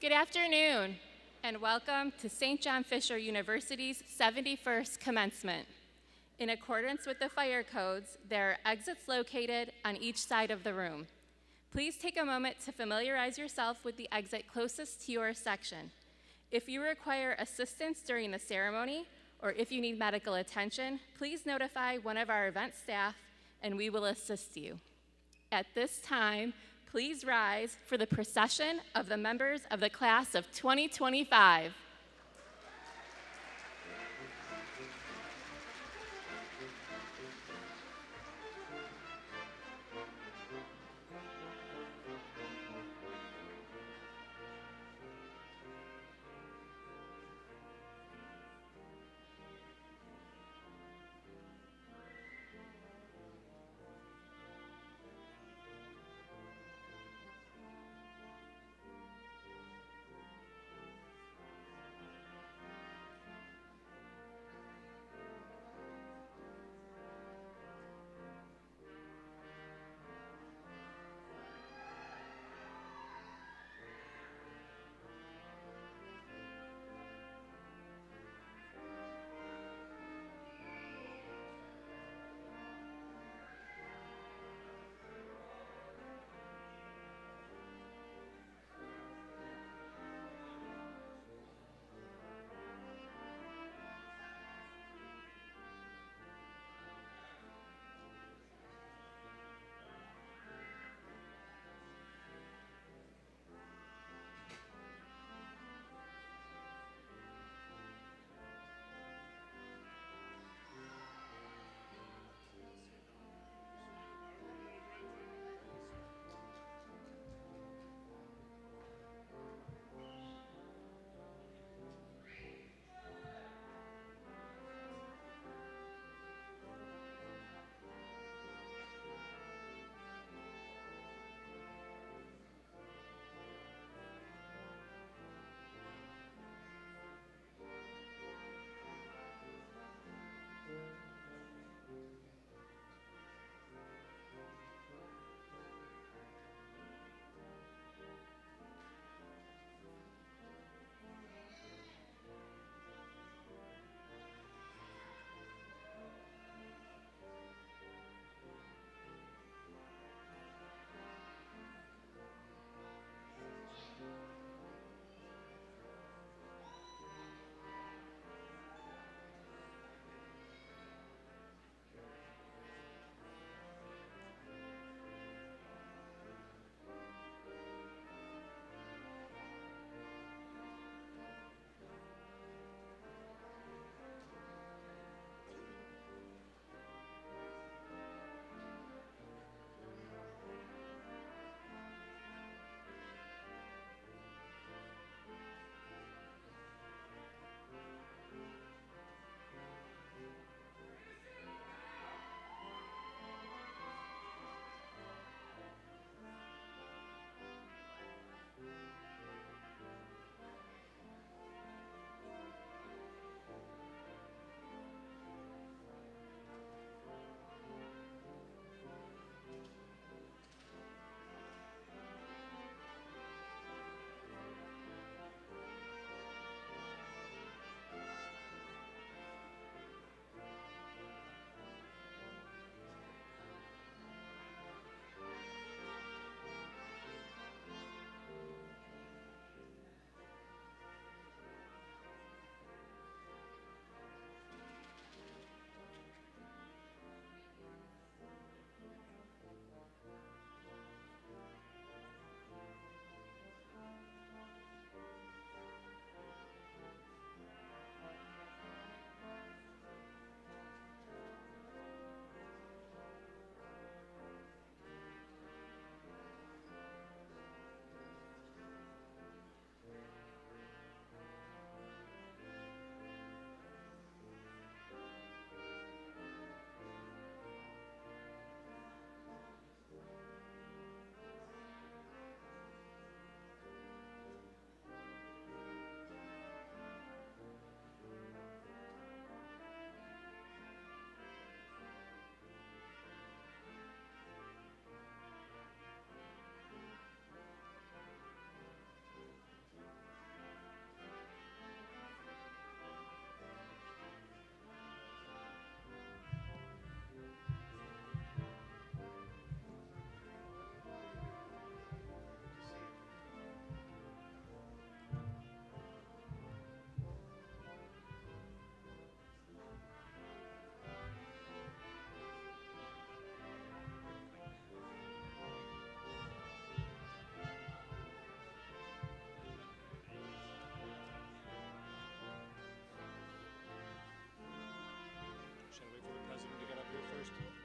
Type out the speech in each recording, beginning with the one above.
Good afternoon, and welcome to St. John Fisher University's 71st Commencement. In accordance with the fire codes, there are exits located on each side of the room. Please take a moment to familiarize yourself with the exit closest to your section. If you require assistance during the ceremony, or if you need medical attention, please notify one of our event staff and we will assist you. At this time, please rise for the procession of the members of the class of 2025.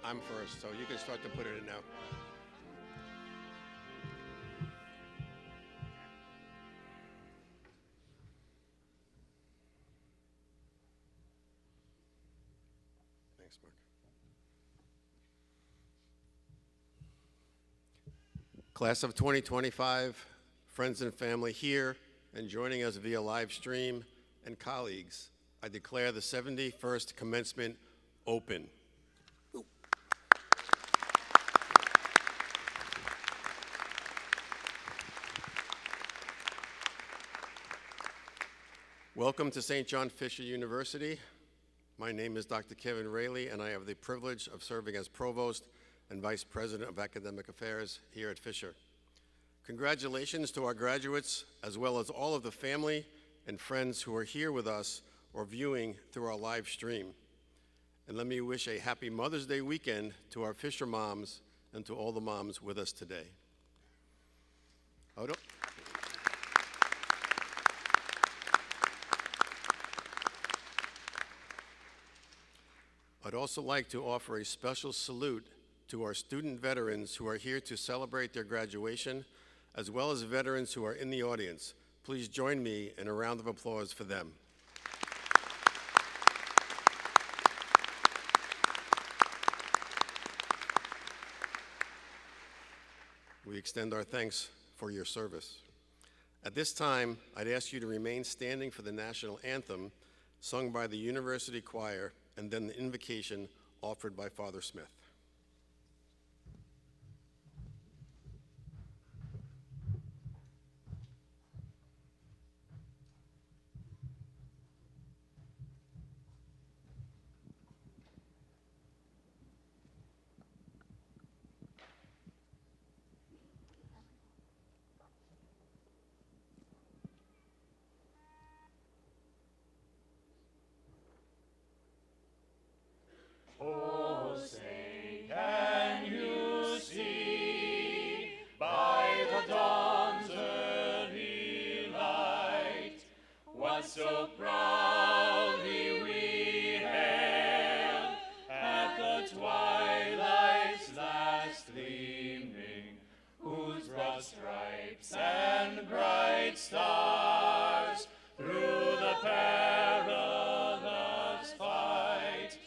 I'm first, so you can start to put it in now. Thanks, Mark. Class of 2025, friends and family here and joining us via live stream, and colleagues, I declare the 71st Commencement open. Welcome to St. John Fisher University. My name is Dr. Kevin Raley, and I have the privilege of serving as Provost and Vice President of Academic Affairs here at Fisher. Congratulations to our graduates, as well as all of the family and friends who are here with us or viewing through our live stream. And let me wish a happy Mother's Day weekend to our Fisher moms and to all the moms with us today. I'd also like to offer a special salute to our student veterans who are here to celebrate their graduation, as well as veterans who are in the audience. Please join me in a round of applause for them. We extend our thanks for your service. At this time, I'd ask you to remain standing for the national anthem sung by the University Choir and then the invocation offered by Father Smith. Oh, say, can you see by the dawn's early light what so proudly we hailed at the twilight's last gleaming, whose broad stripes and bright stars through the perilous fight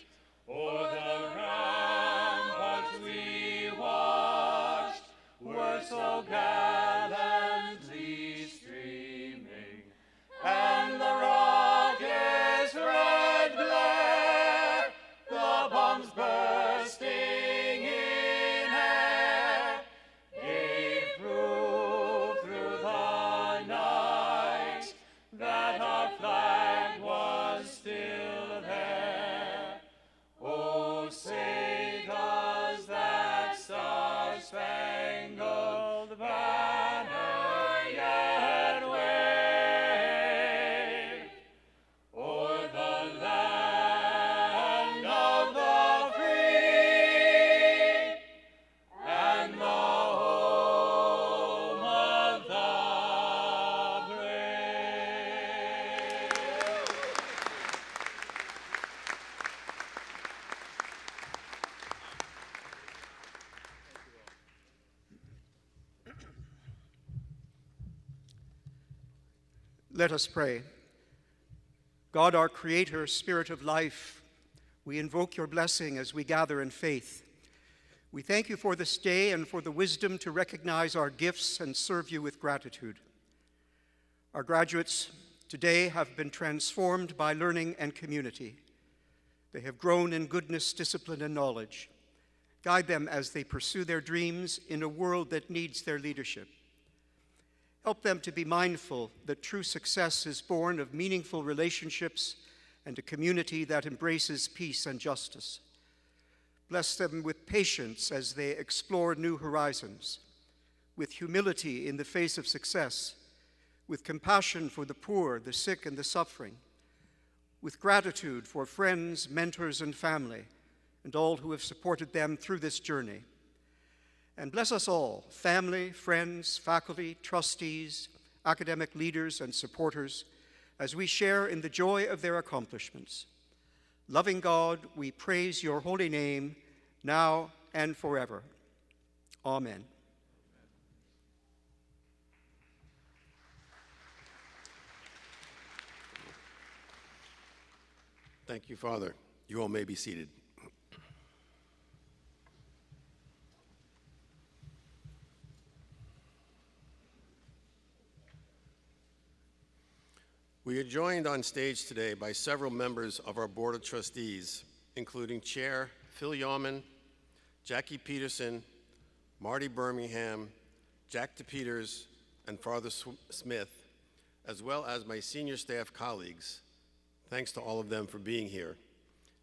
o'er the ramparts we watched were so gallantly streaming, and the rocket's red glare, the bombs bursting in air, gave proof through the night that our flag was still there. Oh, say does that star-spangled banner yet wave o'er the land of the free and the home of the brave? Let us pray. God, our Creator, Spirit of life, we invoke your blessing as we gather in faith. We thank you for this day and for the wisdom to recognize our gifts and serve you with gratitude. Our graduates today have been transformed by learning and community. They have grown in goodness, discipline, and knowledge. Guide them as they pursue their dreams in a world that needs their leadership. Help them to be mindful that true success is born of meaningful relationships and a community that embraces peace and justice. Bless them with patience as they explore new horizons, with humility in the face of success, with compassion for the poor, the sick, and the suffering, with gratitude for friends, mentors, and family, and all who have supported them through this journey. And bless us all, family, friends, faculty, trustees, academic leaders, and supporters, as we share in the joy of their accomplishments. Loving God, we praise your holy name now and forever. Amen. Thank you, Father. You all may be seated. We are joined on stage today by several members of our Board of Trustees, including Chair Phil Yarman, Jackie Peterson, Marty Birmingham, Jack DePeters, and Father Smith, as well as my senior staff colleagues. Thanks to all of them for being here.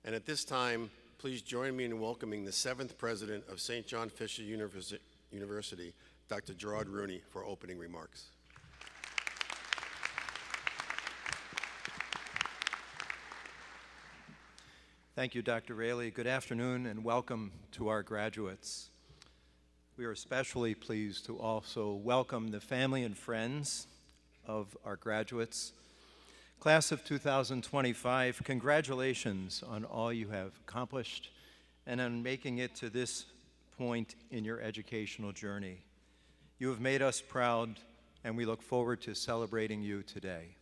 And at this time, please join me in welcoming the 7th President of St. John Fisher University, Dr. Gerard Rooney, for opening remarks. Thank you, Dr. Raley. Good afternoon and welcome to our graduates. We are especially pleased to also welcome the family and friends of our graduates. Class of 2025, congratulations on all you have accomplished and on making it to this point in your educational journey. You have made us proud, and we look forward to celebrating you today.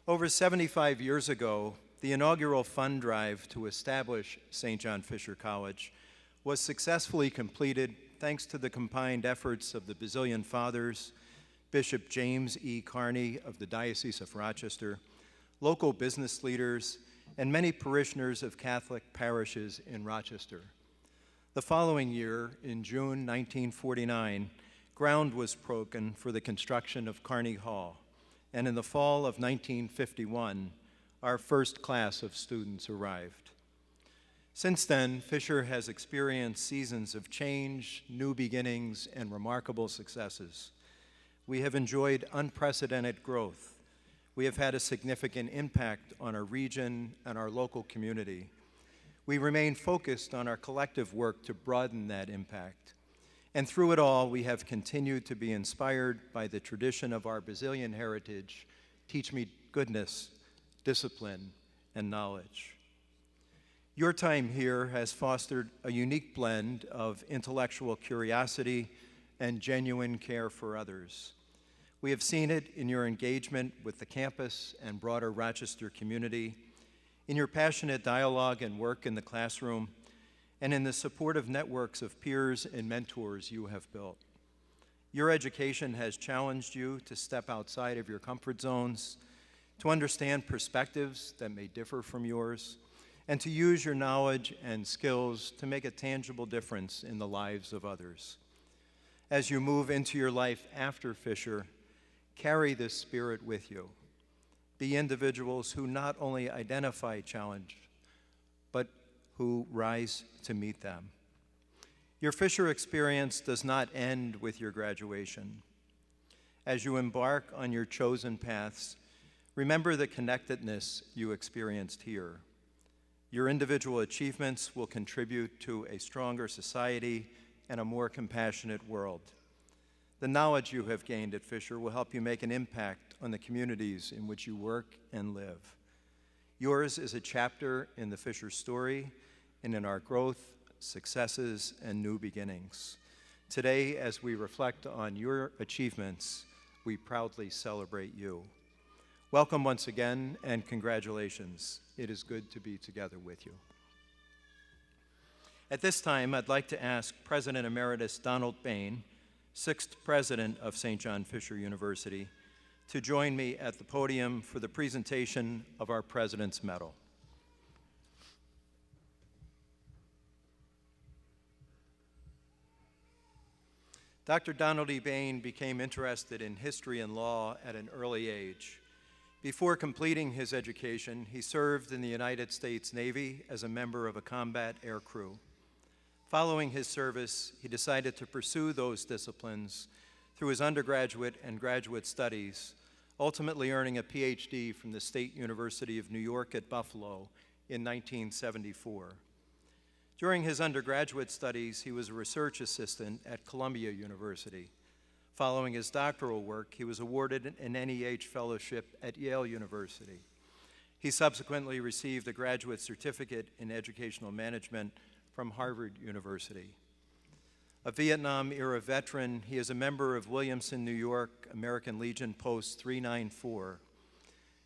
Over 75 years ago, the inaugural fund drive to establish St. John Fisher College was successfully completed thanks to the combined efforts of the Basilian Fathers, Bishop James E. Carney of the Diocese of Rochester, local business leaders, and many parishioners of Catholic parishes in Rochester. The following year, in June 1949, ground was broken for the construction of Carney Hall, and in the fall of 1951, our first class of students arrived. Since then, Fisher has experienced seasons of change, new beginnings, and remarkable successes. We have enjoyed unprecedented growth. We have had a significant impact on our region and our local community. We remain focused on our collective work to broaden that impact. And through it all, we have continued to be inspired by the tradition of our Basilian heritage, teach me goodness, discipline, and knowledge. Your time here has fostered a unique blend of intellectual curiosity and genuine care for others. We have seen it in your engagement with the campus and broader Rochester community, in your passionate dialogue and work in the classroom, and in the supportive networks of peers and mentors you have built. Your education has challenged you to step outside of your comfort zones, to understand perspectives that may differ from yours, and to use your knowledge and skills to make a tangible difference in the lives of others. As you move into your life after Fisher, carry this spirit with you. Be individuals who not only identify challenge, but who rise to meet them. Your Fisher experience does not end with your graduation. As you embark on your chosen paths, remember the connectedness you experienced here. Your individual achievements will contribute to a stronger society and a more compassionate world. The knowledge you have gained at Fisher will help you make an impact on the communities in which you work and live. Yours is a chapter in the Fisher story and in our growth, successes, and new beginnings. Today, as we reflect on your achievements, we proudly celebrate you. Welcome once again, and congratulations. It is good to be together with you. At this time, I'd like to ask President Emeritus Donald Bain, 6th President of St. John Fisher University, to join me at the podium for the presentation of our President's Medal. Dr. Donald E. Bain became interested in history and law at an early age. Before completing his education, he served in the United States Navy as a member of a combat air crew. Following his service, he decided to pursue those disciplines through his undergraduate and graduate studies, ultimately earning a PhD from the State University of New York at Buffalo in 1974. During his undergraduate studies, he was a research assistant at Columbia University. Following his doctoral work, he was awarded an NEH fellowship at Yale University. He subsequently received a graduate certificate in educational management from Harvard University. A Vietnam-era veteran, he is a member of Williamson, New York, American Legion Post 394.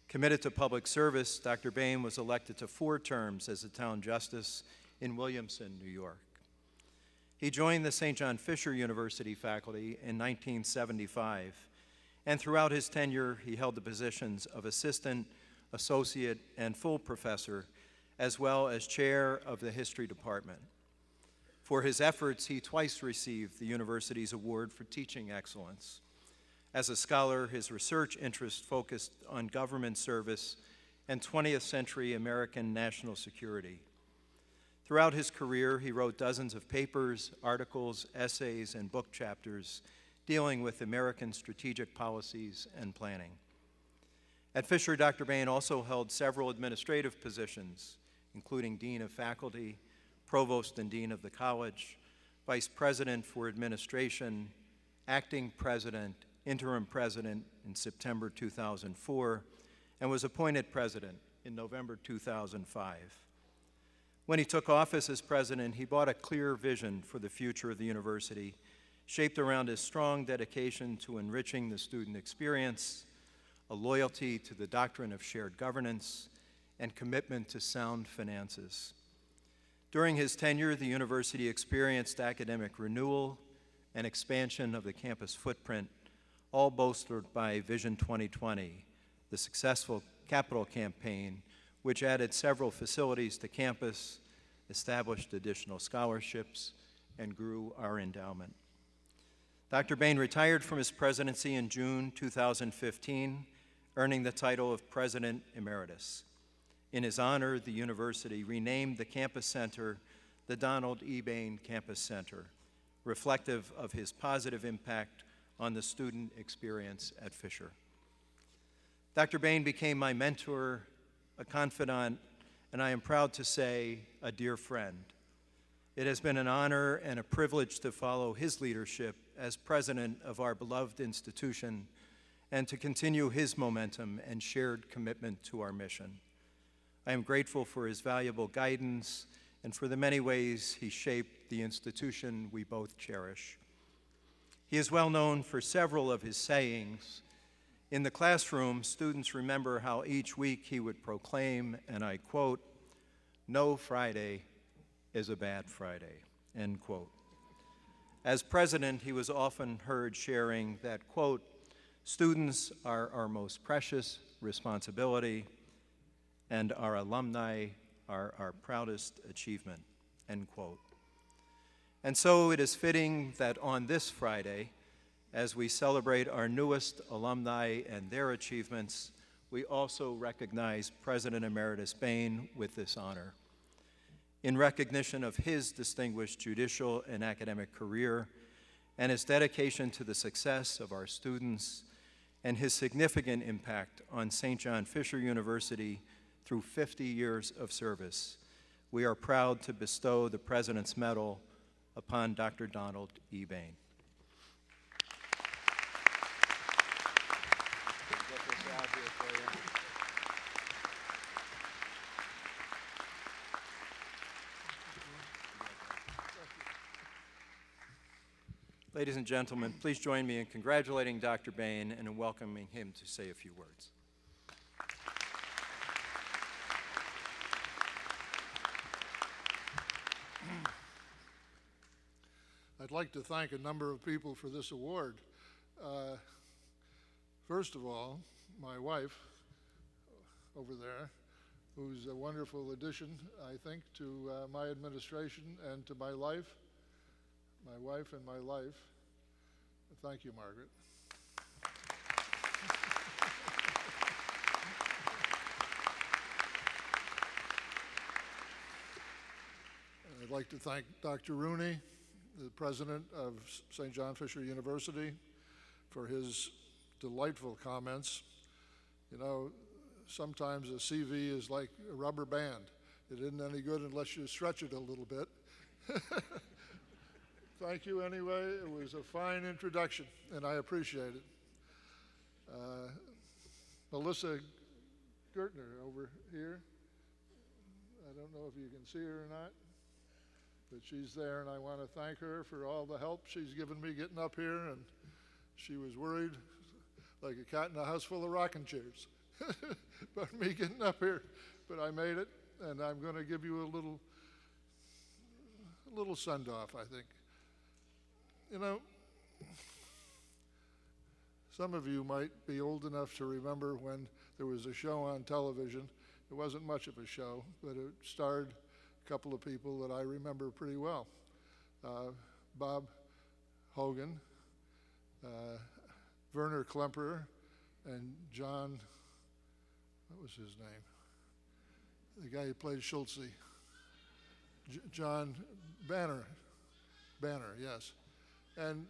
Committed to public service, Dr. Bain was elected to 4 terms as a town justice in Williamson, New York. He joined the St. John Fisher University faculty in 1975, and throughout his tenure, he held the positions of assistant, associate, and full professor, as well as chair of the history department. For his efforts, he twice received the university's award for teaching excellence. As a scholar, his research interests focused on government service and 20th century American national security. Throughout his career, he wrote dozens of papers, articles, essays, and book chapters dealing with American strategic policies and planning. At Fisher, Dr. Bain also held several administrative positions, including Dean of Faculty, Provost and Dean of the College, Vice President for Administration, Acting President, Interim President in September 2004, and was appointed President in November 2005. When he took office as President, he brought a clear vision for the future of the university, shaped around his strong dedication to enriching the student experience, a loyalty to the doctrine of shared governance, and commitment to sound finances. During his tenure, the university experienced academic renewal and expansion of the campus footprint, all bolstered by Vision 2020, the successful capital campaign, which added several facilities to campus, established additional scholarships, and grew our endowment. Dr. Bain retired from his presidency in June 2015, earning the title of President Emeritus. In his honor, the university renamed the campus center the Donald E. Bain Campus Center, reflective of his positive impact on the student experience at Fisher. Dr. Bain became my mentor, a confidant, and I am proud to say, a dear friend. It has been an honor and a privilege to follow his leadership as president of our beloved institution and to continue his momentum and shared commitment to our mission. I am grateful for his valuable guidance and for the many ways he shaped the institution we both cherish. He is well known for several of his sayings. In the classroom, students remember how each week he would proclaim, and I quote, "No Friday is a bad Friday," end quote. As president, he was often heard sharing that, quote, "Students are our most precious responsibility, and our alumni are our proudest achievement," end quote. And so it is fitting that on this Friday, as we celebrate our newest alumni and their achievements, we also recognize President Emeritus Bain with this honor. In recognition of his distinguished judicial and academic career and his dedication to the success of our students and his significant impact on St. John Fisher University through 50 years of service, we are proud to bestow the President's Medal upon Dr. Donald E. Bain. Ladies and gentlemen, please join me in congratulating Dr. Bain and in welcoming him to say a few words. I'd like to thank a number of people for this award. First of all, my wife over there, who's a wonderful addition, I think, to my administration and to my life. My wife and my life. Thank you, Margaret. I'd like to thank Dr. Rooney, the president of St. John Fisher University, for his delightful comments. You know, sometimes a CV is like a rubber band. It isn't any good unless you stretch it a little bit. Thank you anyway. It was a fine introduction, and I appreciate it. Melissa Gertner over here. I don't know if you can see her or not. but she's there, and I want to thank her for all the help she's given me getting up here, and she was worried like a cat in a house full of rocking chairs about me getting up here, but I made it, and I'm going to give you a little send-off, I think. You know, some of you might be old enough to remember when there was a show on television. It wasn't much of a show, but it starred a couple of people that I remember pretty well. Bob Hogan, Werner Klemperer, and John, what was his name? The guy who played Schultze. John Banner, yes. And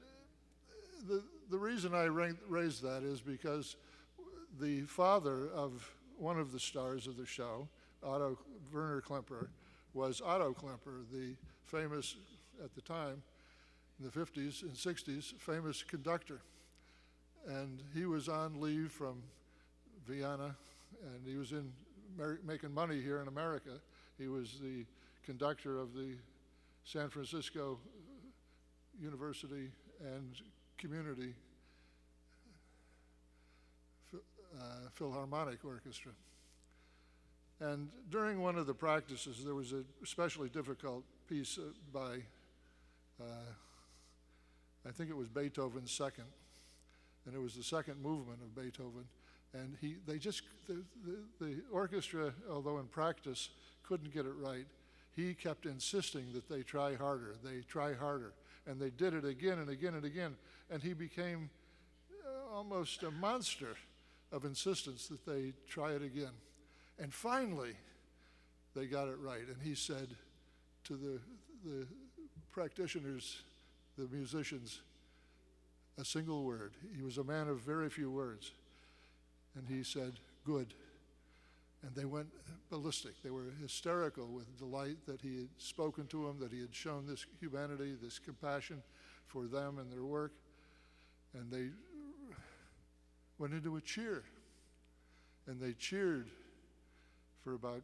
the reason I raised that is because the father of one of the stars of the show, Werner Klemperer, was Otto Klemperer, the famous, at the time, in the 50s and 60s, famous conductor. And he was on leave from Vienna, and he was making money here in America. He was the conductor of the San Francisco University and Community Philharmonic Orchestra. And during one of the practices, there was a especially difficult piece by, I think it was Beethoven's second, and it was the second movement of Beethoven. And the orchestra, although in practice, couldn't get it right. He kept insisting that they try harder, and they did it again and again and again. And he became almost a monster of insistence that they try it again. And finally, they got it right. And he said to the practitioners, the musicians, a single word. He was a man of very few words. And he said, "Good." And they went ballistic. They were hysterical with delight that he had spoken to them, that he had shown this humanity, this compassion for them and their work. And they went into a cheer. And they cheered for about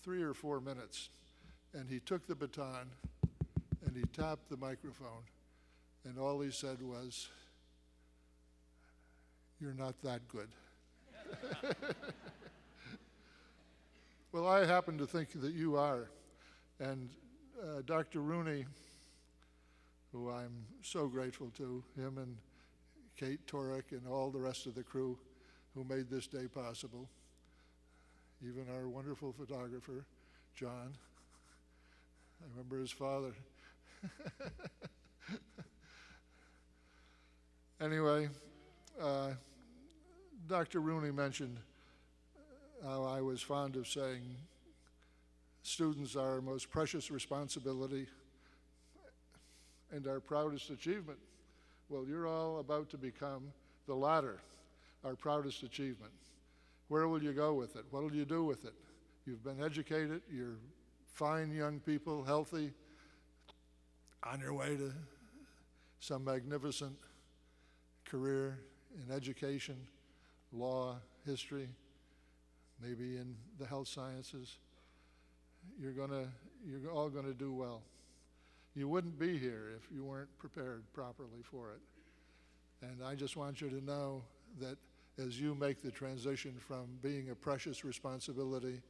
3 or 4 minutes. And he took the baton and he tapped the microphone. And all he said was, "You're not that good." Well, I happen to think that you are. And Dr. Rooney, who I'm so grateful to, him and Kate Torek and all the rest of the crew who made this day possible, even our wonderful photographer, John. I remember his father. Anyway, Dr. Rooney mentioned how I was fond of saying students are our most precious responsibility and our proudest achievement. Well, you're all about to become the latter, our proudest achievement. Where will you go with it? What will you do with it? You've been educated, you're fine young people, healthy, on your way to some magnificent career in education, law, history, maybe in the health sciences. You're all gonna do well. You wouldn't be here if you weren't prepared properly for it. And I just want you to know that as you make the transition from being a precious responsibility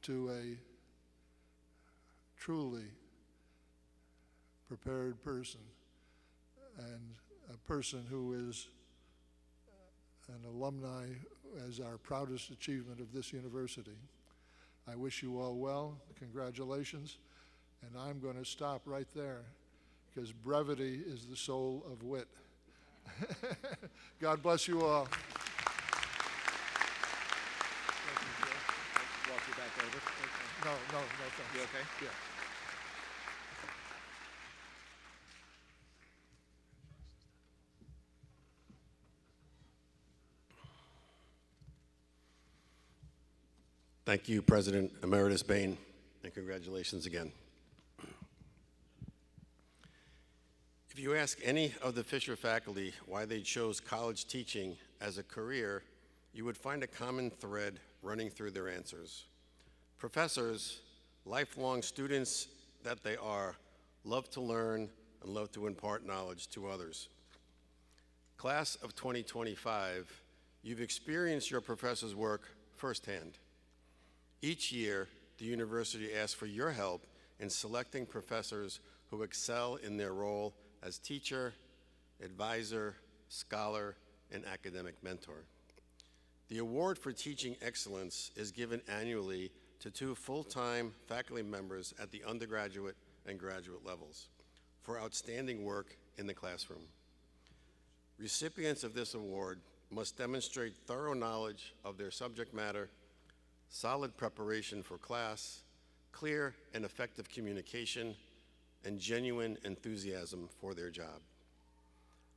to a truly prepared person and a person who is an alumni as our proudest achievement of this university. I wish you all well, congratulations, and I'm going to stop right there because brevity is the soul of wit. God bless you all. Walk you back over. No, thanks. You okay? Yeah. Thank you, President Emeritus Bain, and congratulations again. If you ask any of the Fisher faculty why they chose college teaching as a career, you would find a common thread running through their answers. Professors, lifelong students that they are, love to learn and love to impart knowledge to others. Class of 2025, you've experienced your professors' work firsthand. Each year, the university asks for your help in selecting professors who excel in their role as teacher, advisor, scholar, and academic mentor. The award for teaching excellence is given annually to 2 full-time faculty members at the undergraduate and graduate levels for outstanding work in the classroom. Recipients of this award must demonstrate thorough knowledge of their subject matter, solid preparation for class, clear and effective communication, and genuine enthusiasm for their job.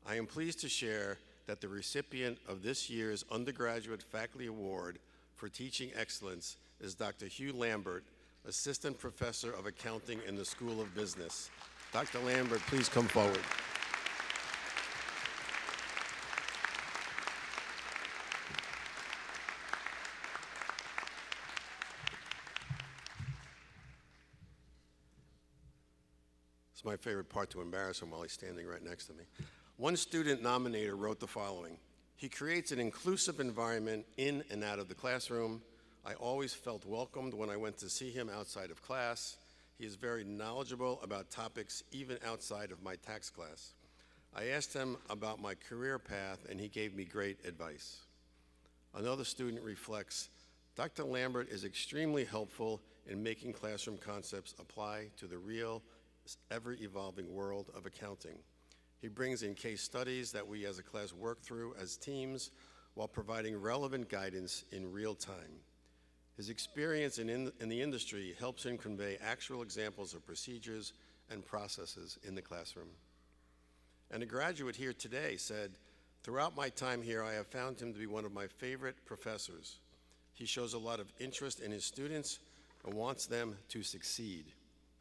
I am pleased to share that the recipient of this year's Undergraduate Faculty Award for Teaching Excellence is Dr. Hugh Lambert, Assistant Professor of Accounting in the School of Business. Dr. Lambert, please come forward. It's my favorite part, to embarrass him while he's standing right next to me. One student nominator wrote the following: "He creates an inclusive environment in and out of the classroom. I always felt welcomed when I went to see him outside of class. He is very knowledgeable about topics even outside of my tax class. I asked him about my career path and he gave me great advice." Another student reflects, "Dr. Lambert is extremely helpful in making classroom concepts apply to the real, ever-evolving world of accounting. He brings in case studies that we as a class work through as teams while providing relevant guidance in real time. His experience in the industry helps him convey actual examples of procedures and processes in the classroom." And a graduate here today said, "Throughout my time here, I have found him to be one of my favorite professors. He shows a lot of interest in his students and wants them to succeed.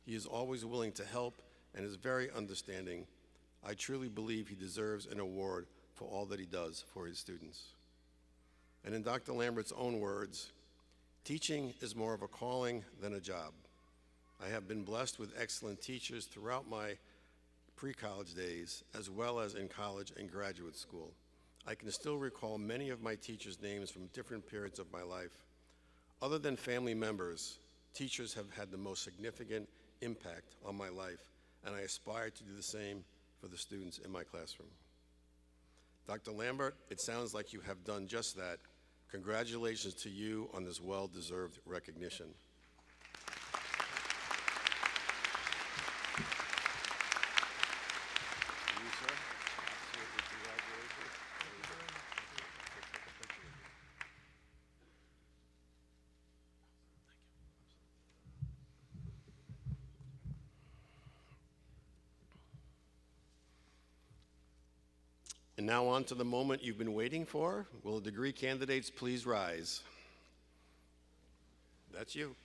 He is always willing to help and is very understanding. I truly believe he deserves an award for all that he does for his students." And in Dr. Lambert's own words, "Teaching is more of a calling than a job. I have been blessed with excellent teachers throughout my pre-college days, as well as in college and graduate school. I can still recall many of my teachers' names from different periods of my life. Other than family members, teachers have had the most significant impact on my life, and I aspire to do the same for the students in my classroom." Dr. Lambert, it sounds like you have done just that. Congratulations to you on this well-deserved recognition. And now on to the moment you've been waiting for. Will the degree candidates please rise? That's you.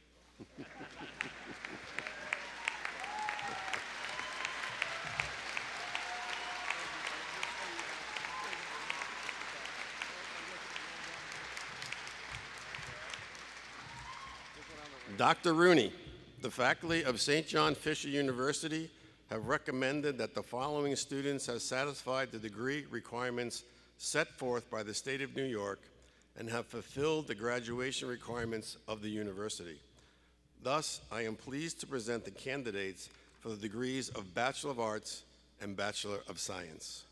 Dr. Rooney, the faculty of St. John Fisher University have recommended that the following students have satisfied the degree requirements set forth by the state of New York and have fulfilled the graduation requirements of the university. Thus, I am pleased to present the candidates for the degrees of Bachelor of Arts and Bachelor of Science.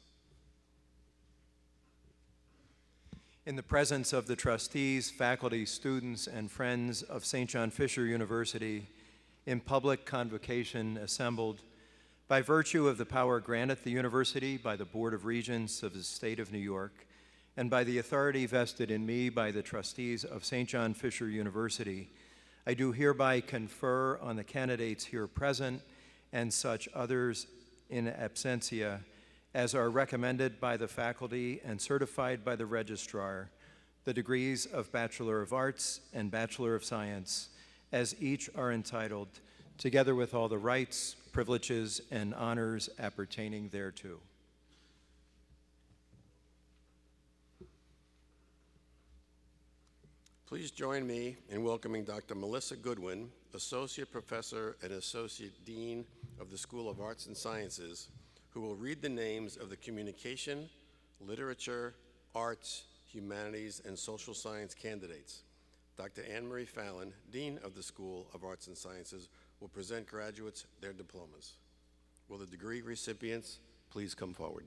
In the presence of the trustees, faculty, students, and friends of St. John Fisher University, in public convocation assembled, by virtue of the power granted the university by the Board of Regents of the State of New York, and by the authority vested in me by the trustees of St. John Fisher University, I do hereby confer on the candidates here present and such others in absentia as are recommended by the faculty and certified by the registrar, the degrees of Bachelor of Arts and Bachelor of Science, as each are entitled, together with all the rights, privileges, and honors appertaining thereto. Please join me in welcoming Dr. Melissa Goodwin, Associate Professor and Associate Dean of the School of Arts and Sciences, who will read the names of the Communication, Literature, Arts, Humanities, and Social Science candidates. Dr. Anne Marie Fallon, Dean of the School of Arts and Sciences, will present graduates their diplomas. Will the degree recipients please come forward?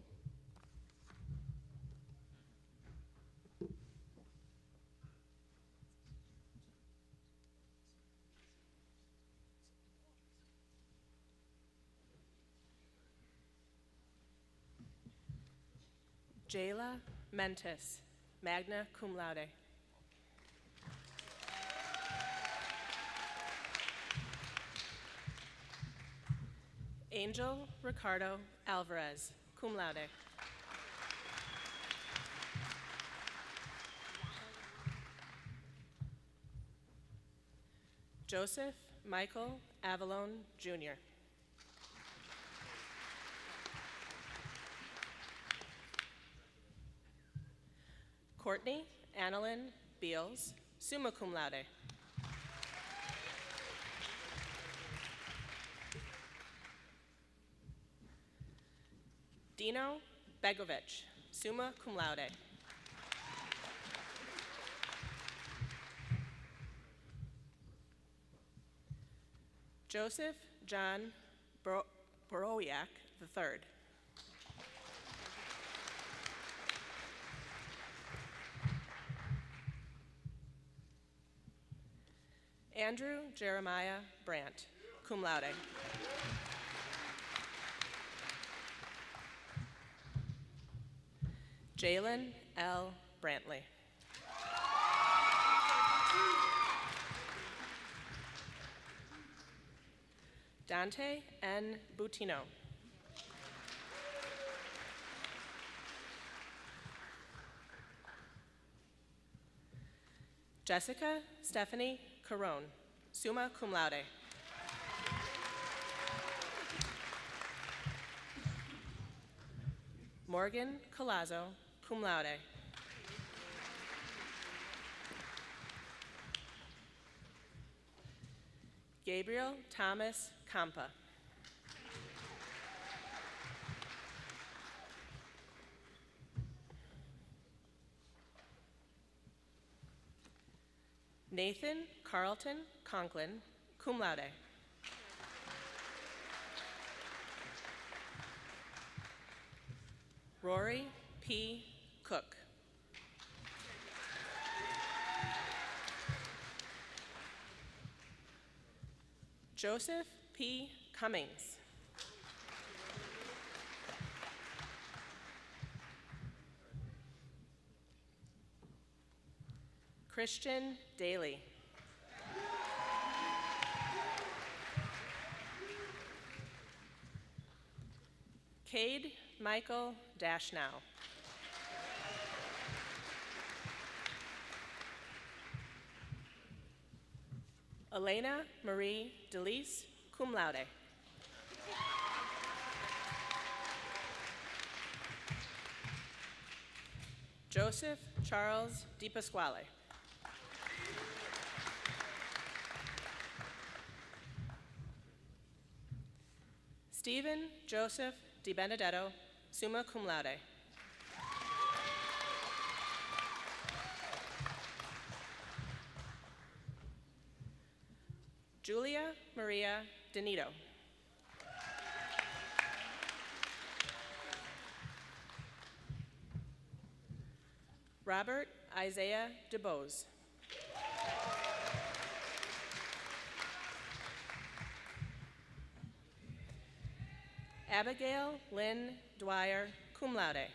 Jayla Mentis, magna cum laude. Angel Ricardo Alvarez, cum laude. Joseph Michael Avalone, Jr. Courtney Annalyn Beals, summa cum laude. Dino Begovic, summa cum laude. Joseph John Borowiak III. Andrew Jeremiah Brandt, cum laude. Jalen L. Brantley. Dante N. Butino. Jessica Stephanie Carone, summa cum laude. Morgan Colazzo, cum laude. Gabriel Thomas Campa. Nathan Carlton Conklin, cum laude. Rory P. Cook. Joseph P. Cummings. Christian Daly. Cade Michael Dashnow. Elena Marie DeLise, cum laude. Joseph Charles DiPasquale. Stephen Joseph DiBenedetto, summa cum laude. Julia Maria Denito. Robert Isaiah DeBose. Abigail Lynn Dwyer, cum laude.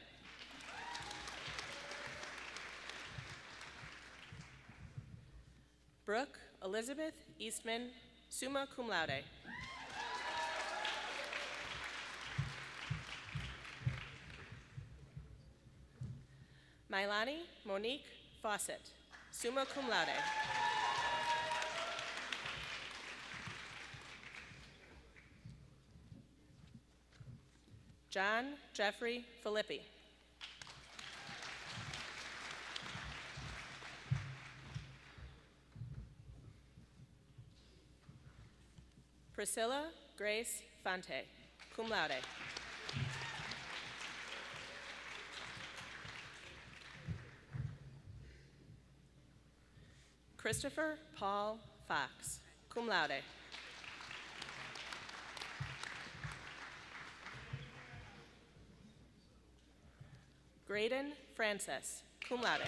Brooke Elizabeth Eastman, summa cum laude. Milani Monique Fawcett, summa cum laude. John Jeffrey Filippi. Priscilla Grace Fante, cum laude. Christopher Paul Fox, cum laude. Graydon Francis, cum laude.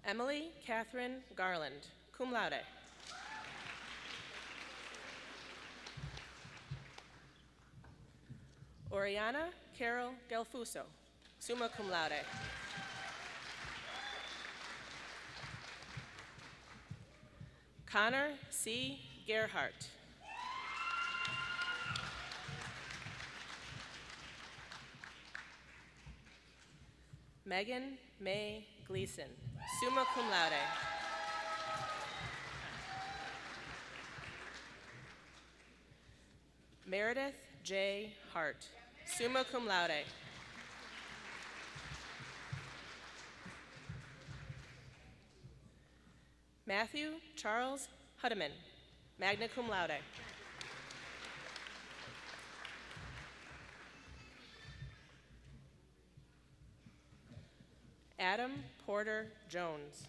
Emily Catherine Garland, cum laude. Oriana Carol Gelfuso, summa cum laude. Connor C. Gerhart. Megan May Gleason, summa cum laude. Meredith J. Hart, summa cum laude. Matthew Charles Hudeman, magna cum laude. Adam Porter Jones.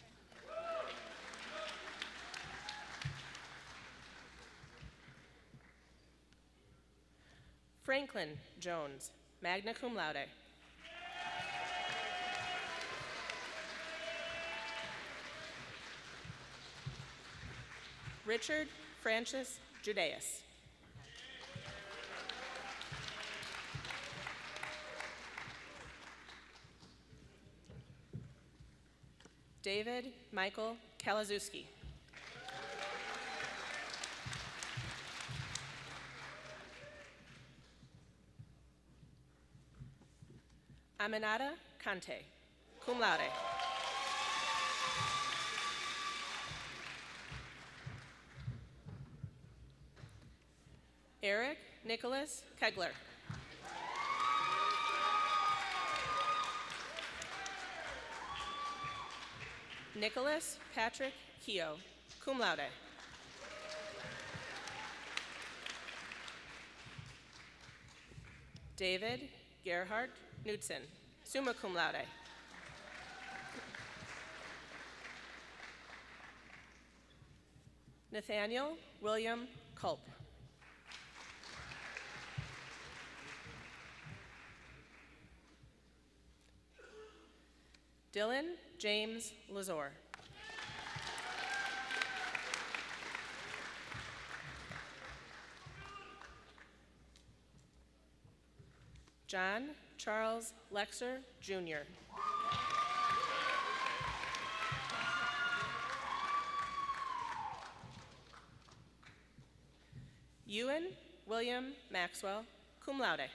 Franklin Jones, magna cum laude. Richard Francis Judeas. David Michael Kalazewski. Aminata Kante, cum laude. Eric Nicholas Kegler. Nicholas Patrick Keogh, cum laude. David Gerhard Knudsen, summa cum laude. Nathaniel William Culp. Dylan James Lazore. John Charles Lexer, Jr. Ewan William Maxwell, cum laude.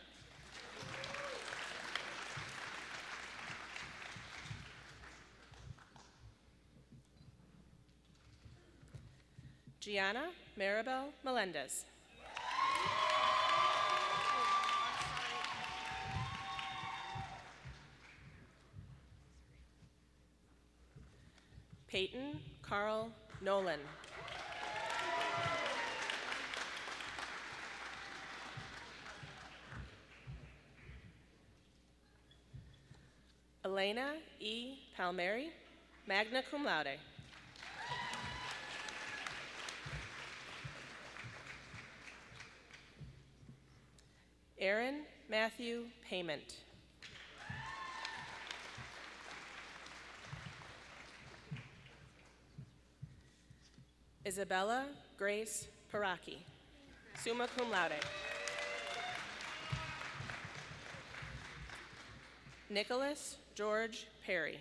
Gianna Maribel Melendez. Peyton Carl Nolan. Elena E. Palmieri, magna cum laude. Aaron Matthew Payment. Isabella Grace Paraki, summa cum laude. Nicholas George Perry.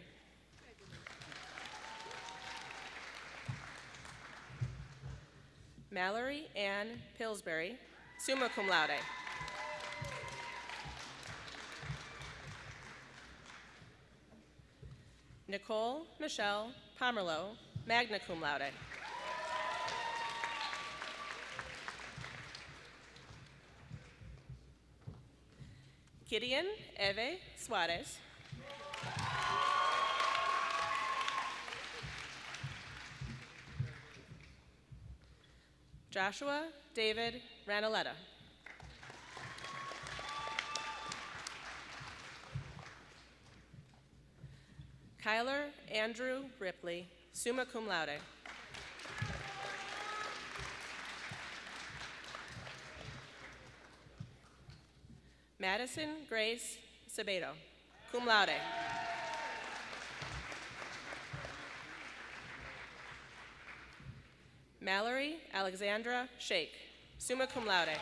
Mallory Ann Pillsbury, summa cum laude. Nicole Michelle Pomerleau, magna cum laude. Gideon Eve Suarez. Joshua David Ranaletta. Kyler Andrew Ripley, summa cum laude. Madison Grace Sabedo, cum laude. Mallory Alexandra Shake, summa cum laude.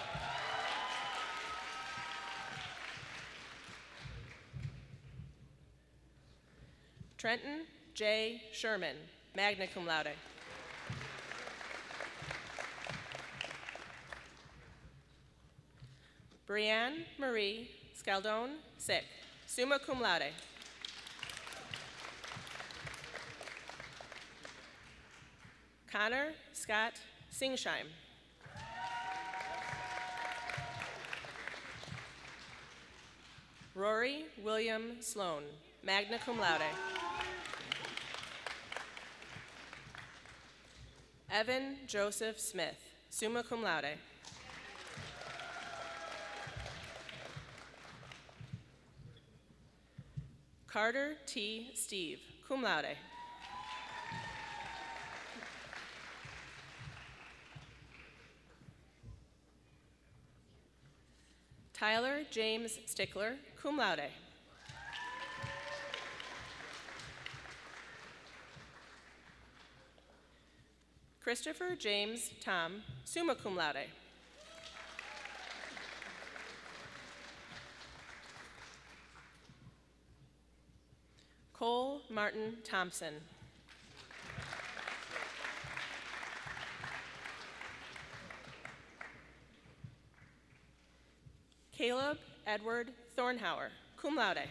Trenton J. Sherman, magna cum laude. Brianne Marie Scaldone Sick, summa cum laude. Connor Scott Singsheim. Rory William Sloan, magna cum laude. Evan Joseph Smith, summa cum laude. Carter T. Steve, cum laude. Tyler James Stickler, cum laude. Christopher James Tom, summa cum laude. Cole Martin Thompson. Caleb Edward Thornhauer, cum laude.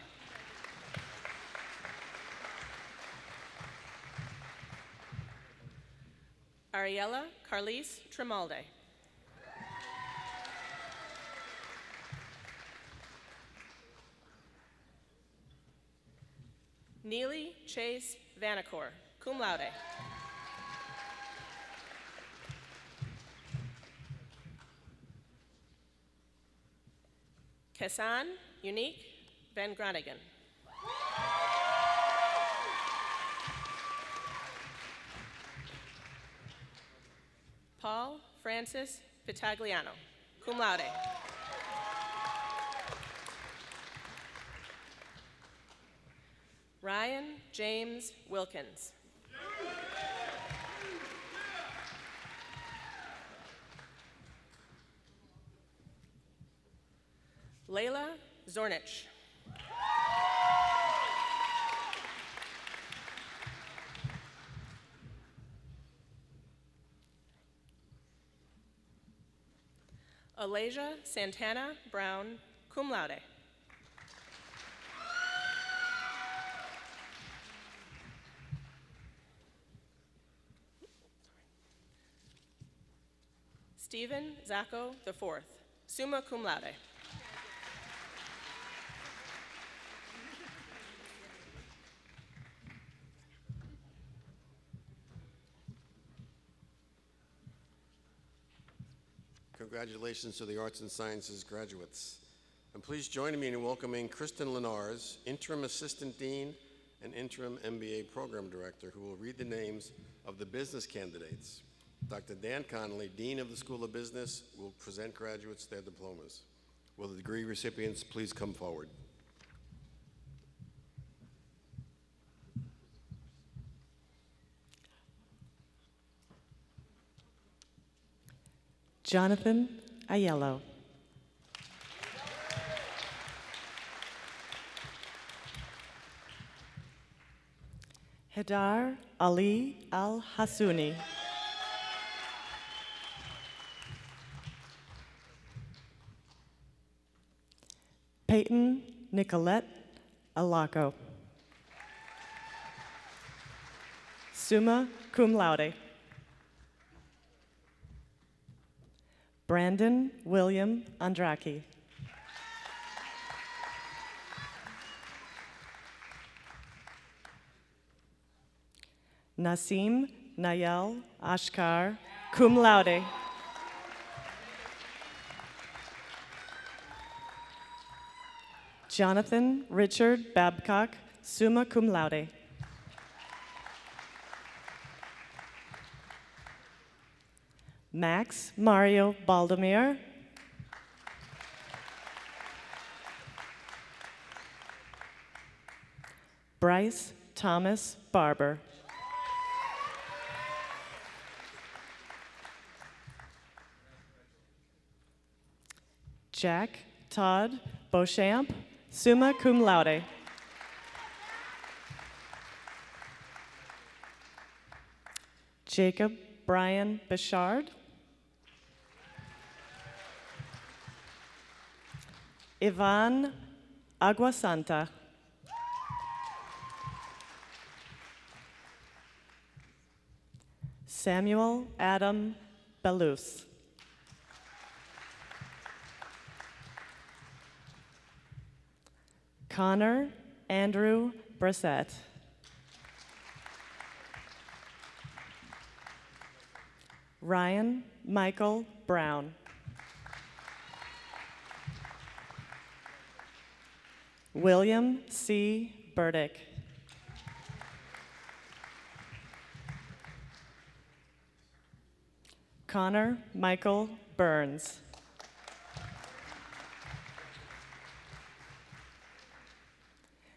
Ariella Carlise Tremalde. Neely Chase Vanacore, cum laude. Kessan Unique Van Groningen. Paul Francis Vitagliano, cum laude. Ryan James Wilkins. Layla Zornich. Alasia Santana Brown, cum laude. Stephen Zacco IV, summa cum laude. Congratulations to the Arts and Sciences graduates. And please join me in welcoming Kristen Lenars, Interim Assistant Dean and Interim MBA Program Director, who will read the names of the business candidates. Dr. Dan Connolly, Dean of the School of Business, will present graduates their diplomas. Will the degree recipients please come forward? Jonathan Aiello. Hedar Ali Al-Hassouni. Peyton Nicolette Alaco. Summa cum laude. Brandon William Andraki. Nasim Nayel Ashkar, cum laude. Jonathan Richard Babcock, summa cum laude. Max Mario Baldomir. Bryce Thomas Barber. Jack Todd Beauchamp, summa cum laude. Jacob Brian Bichard. Ivan Aguasanta. Samuel Adam Belus. Connor Andrew Brissett. Ryan Michael Brown. William C. Burdick. Connor Michael Burns.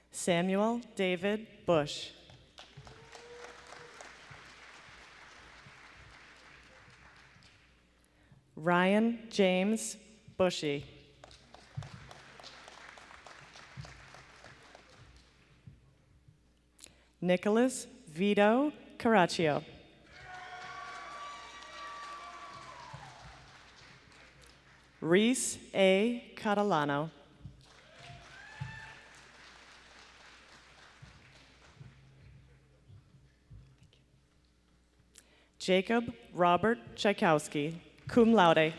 Samuel David Bush. Ryan James Bushy. Nicholas Vito Caraccio. Reese A. Catalano. Jacob Robert Tchaikovsky, cum laude.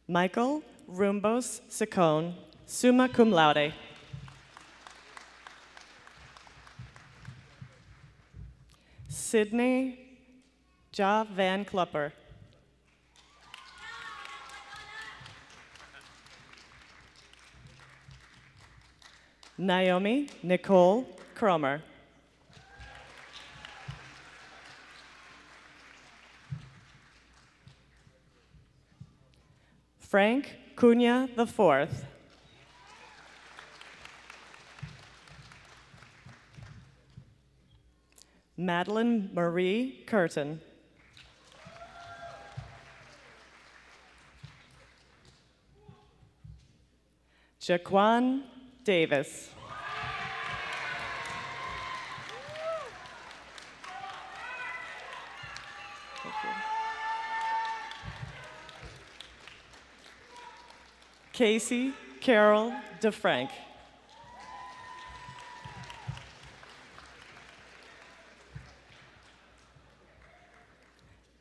Michael Rumbos Sacone, summa cum laude. Sydney Ja Van Klupper. Naomi Nicole Cromer. Frank Cunha IV. Madeline Marie Curtin. Jaquan Davis. Casey Carol DeFrank.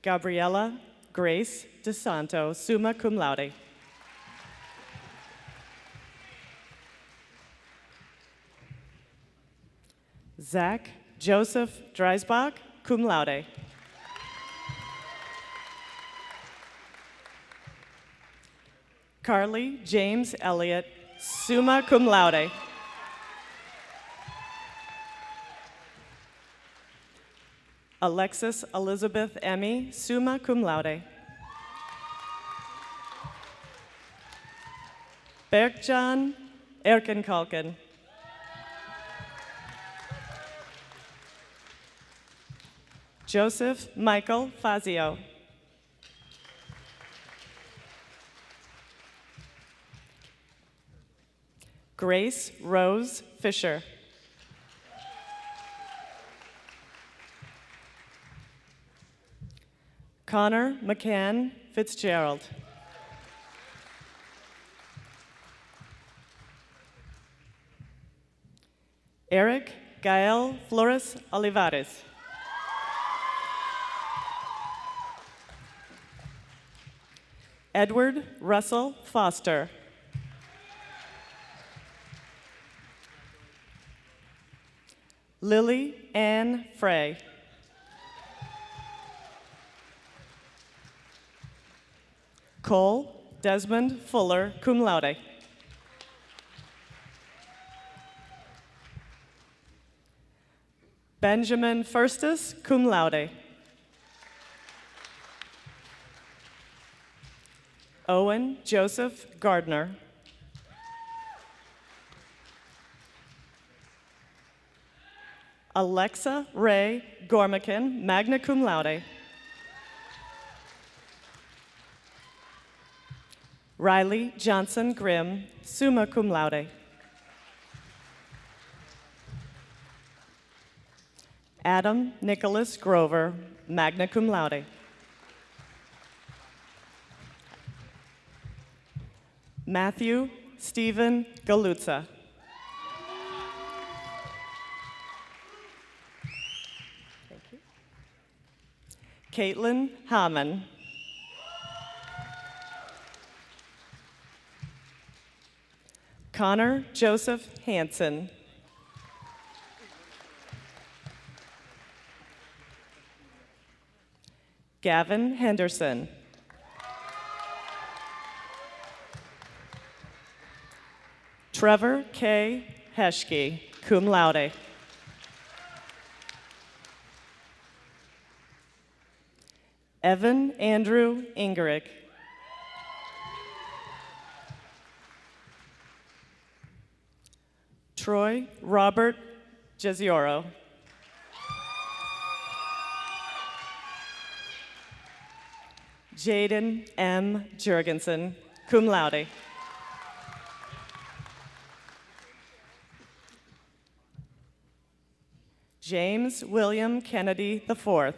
Gabriella Grace DeSanto, summa cum laude. Zach Joseph Dreisbach, cum laude. Carly James Elliott, summa cum laude. Alexis Elizabeth Emmy, summa cum laude. Berkjan Erkenkalken. Joseph Michael Fazio. Grace Rose Fisher. Connor McCann Fitzgerald. Eric Gael Flores Olivares. Edward Russell Foster. Lily Ann Frey. Cole Desmond Fuller, cum laude. Benjamin Firstus, cum laude. Owen Joseph Gardner. Alexa Ray Gormakin, magna cum laude. Riley Johnson Grimm, summa cum laude. Adam Nicholas Grover, magna cum laude. Matthew Stephen Galuzza. Thank you. Caitlin Hamann. Connor Joseph Hansen. Gavin Henderson. Trevor K. Heschke, cum laude. Evan Andrew Ingerick. Troy Robert Jezioro. Jaden M. Jurgensen, cum laude. James William Kennedy IV.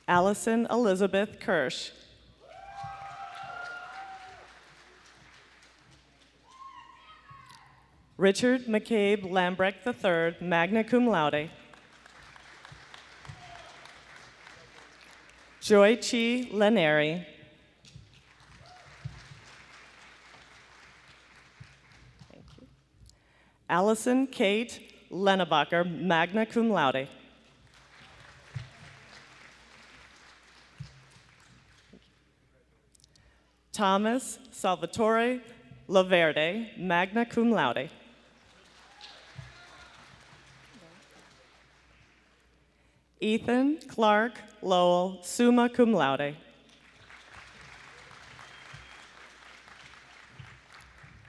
Allison Elizabeth Kirsch. Richard McCabe Lambrecht III, magna cum laude. Joy Chi Leneri. Thank you. Allison Kate Lennebacher, magna cum laude. Thomas Salvatore Laverde, magna cum laude. Ethan Clark Lowell, summa cum laude.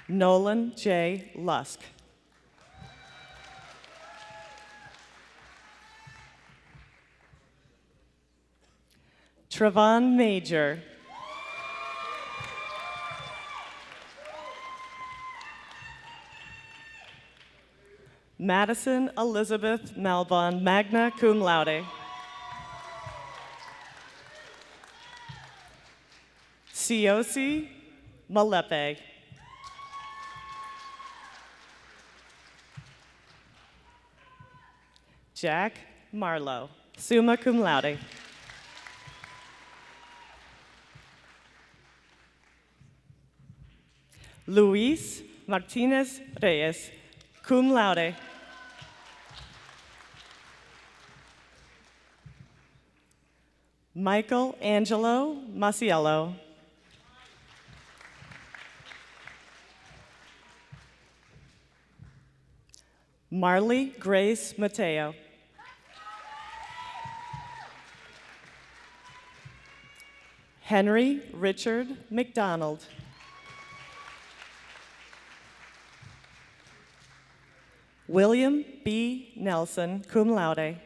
Nolan J. Lusk. Trevon Major. Madison Elizabeth Malbon, magna cum laude. Siosi Malepe. Jack Marlowe, summa cum laude. Luis Martinez Reyes, cum laude. Michael Angelo Masiello. Marley Grace Mateo. Henry Richard McDonald. William B. Nelson, cum laude.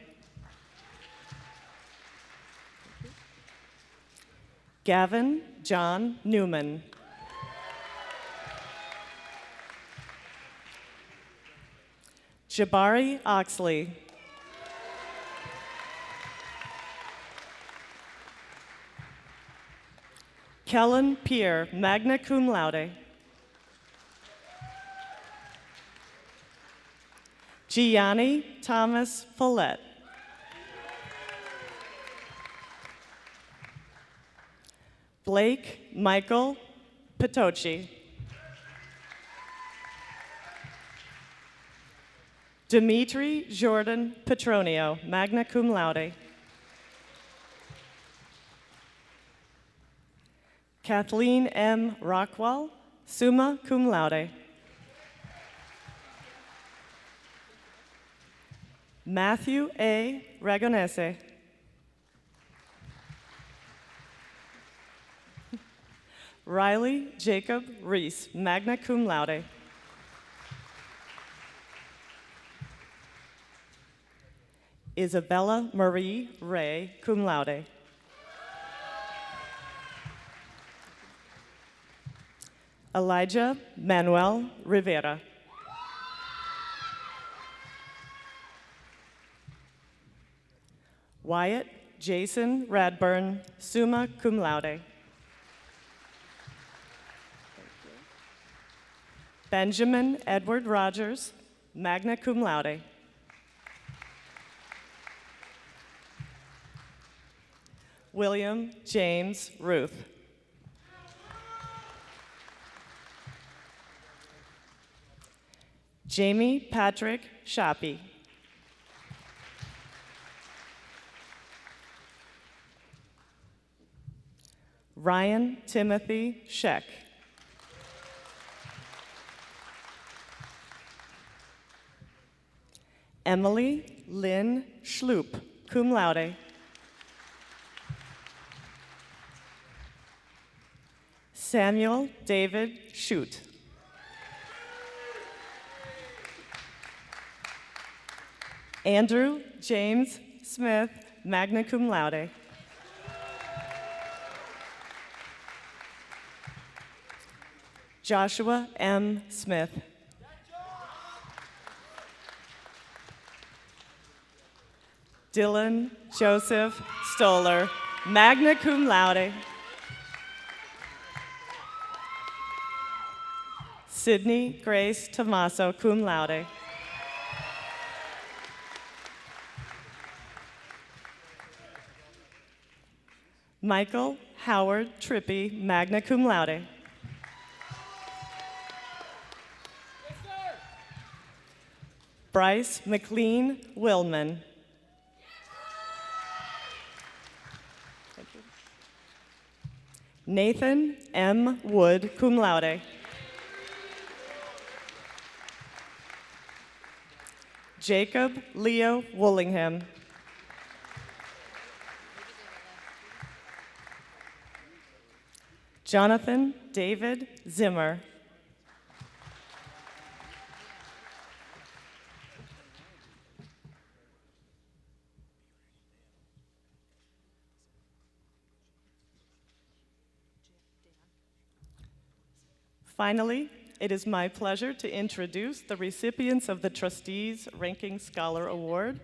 Gavin John Newman. Jabari Oxley. Kellen Pierre, magna cum laude. Gianni Thomas Follett. Blake Michael Pitoci. Dimitri Jordan Petronio, magna cum laude. Kathleen M. Rockwell, summa cum laude. Matthew A. Ragonese. Riley Jacob Reese, magna cum laude. Isabella Marie Ray, cum laude. Elijah Manuel Rivera. Wyatt Jason Radburn, summa cum laude. Benjamin Edward Rogers, magna cum laude. William James Ruth. Jamie Patrick Shoppy. Ryan Timothy Scheck. Emily Lynn Schloop, cum laude. Samuel David Shute. Andrew James Smith, magna cum laude. Joshua M. Smith. Dylan Joseph Stoller, magna cum laude. Sydney Grace Tomaso, cum laude. Michael Howard Trippy, magna cum laude. Bryce McLean Willman. Nathan M. Wood, cum laude. Jacob Leo Woollingham. Jonathan David Zimmer. Finally, it is my pleasure to introduce the recipients of the Trustees Ranking Scholar Award,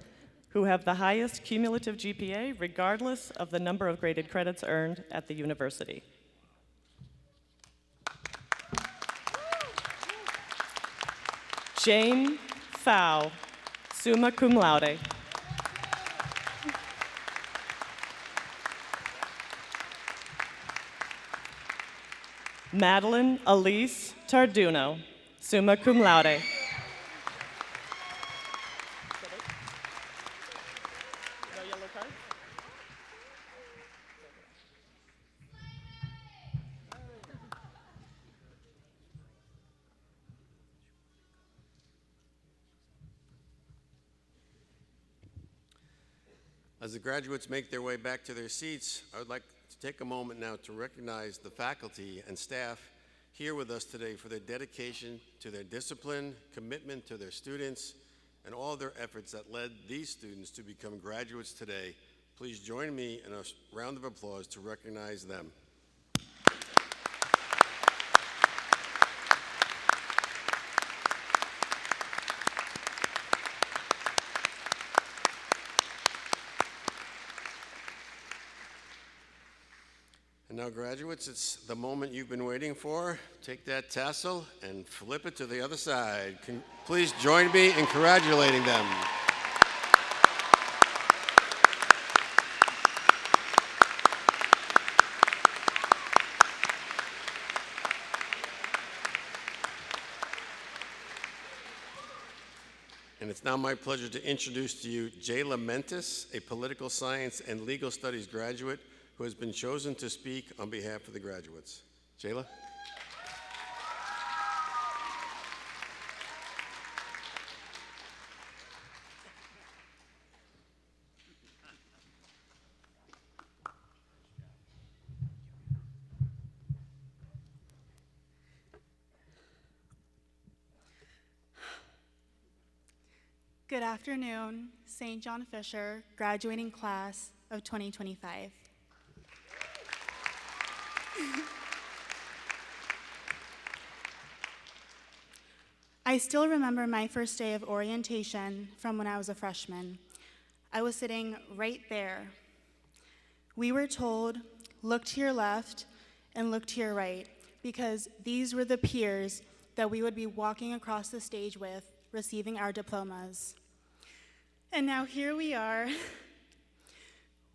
who have the highest cumulative GPA regardless of the number of graded credits earned at the university. Jane Pfau, summa cum laude. Madeline Elise Tarduno, summa cum laude. As the graduates make their way back to their seats, I would like to take a moment now to recognize the faculty and staff here with us today for their dedication to their discipline, commitment to their students, and all their efforts that led these students to become graduates today. Please join me in a round of applause to recognize them. And now, graduates, it's the moment you've been waiting for. Take that tassel and flip it to the other side. Please join me in congratulating them. And it's now my pleasure to introduce to you Jayla Mentis, a political science and legal studies graduate who has been chosen to speak on behalf of the graduates. Jayla? Good afternoon, St. John Fisher graduating class of 2025. I still remember my first day of orientation from when I was a freshman. I was sitting right there. We were told, look to your left and look to your right, because these were the peers that we would be walking across the stage with, receiving our diplomas. And now here we are.